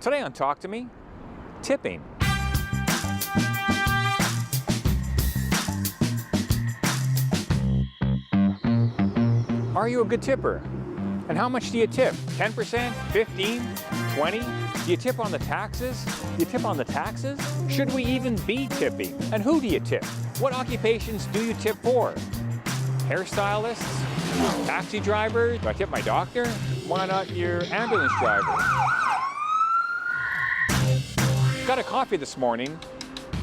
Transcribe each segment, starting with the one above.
Today on Talk to Me, tipping. Are you a good tipper? And how much do you tip? 10%? 15? 20? Do you tip on the taxes? Do you tip on the taxes? Should we even be tipping? And who do you tip? What occupations do you tip for? Hairstylists? Taxi drivers? Do I tip my doctor? Why not your ambulance driver? Got a coffee this morning,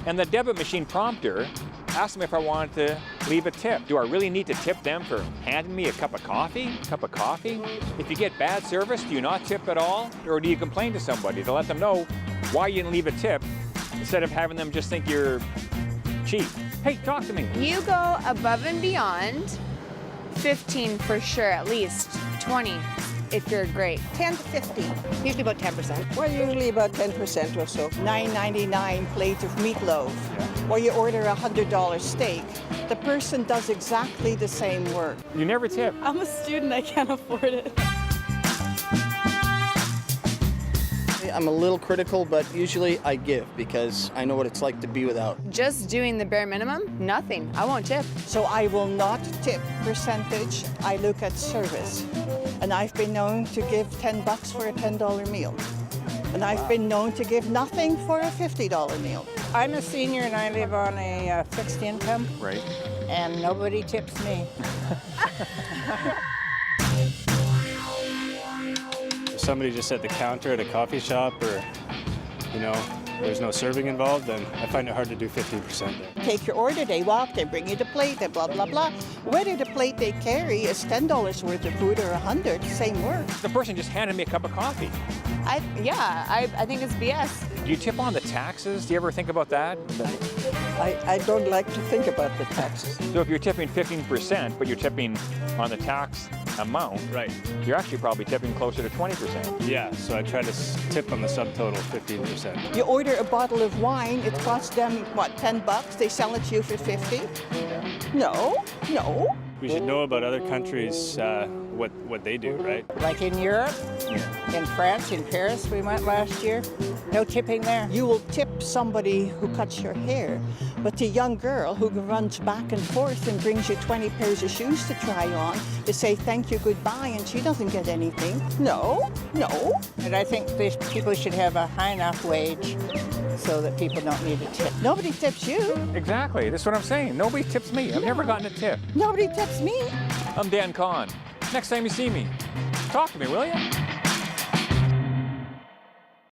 and the debit machine prompter asked me if I wanted to leave a tip. Do I really need to tip them for handing me a cup of coffee? If you get bad service, do you not tip at all? Or do you complain to somebody to let them know why you didn't leave a tip instead of having them just think you're cheap? Hey, talk to me. You go above and beyond, 15 for sure, at least 20 if you're great. 10 to 15. Usually about 10%. Well, usually about 10% or so. $9.99 plate of meatloaf. Or you order a $100 steak. The person does exactly the same work. You never tip. I'm a student, I can't afford it. I'm a little critical, but usually I give because I know what it's like to be without. Just doing the bare minimum, nothing. I won't tip. So I will not tip percentage. I look at service. And I've been known to give $10 for a $10 meal. And I've been known to give nothing for a $50 meal. I'm a senior and I live on a fixed income. Right. And nobody tips me. If somebody just at the counter at a coffee shop or, there's no serving involved, then I find it hard to do 15% there. Take your order, they walk, they bring you the plate, they blah, blah, blah. Whether the plate they carry is $10 worth of food or $100, same work. The person just handed me a cup of coffee. I think it's BS. Do you tip on the taxes? Do you ever think about that? I don't like to think about the taxes. So if you're tipping 15%, but you're tipping on the tax amount, Right. you're actually probably tipping closer to 20%. Yeah, so I try to tip on the subtotal 15%. You order a bottle of wine, it costs them, what, $10? They sell it to you for 50? No. We should know about other countries, what they do, right? Like in Europe, in France, in Paris, we went last year. No tipping there. You will tip somebody who cuts your hair, but the young girl who runs back and forth and brings you 20 pairs of shoes to try on, to say thank you, goodbye, and she doesn't get anything. No. And I think these people should have a high enough wage so that people don't need a tip. Nobody tips you. Exactly, that's what I'm saying. Nobody tips me. I've never gotten a tip. Nobody tips me. I'm Dan Kahan. Next time you see me, talk to me, will you?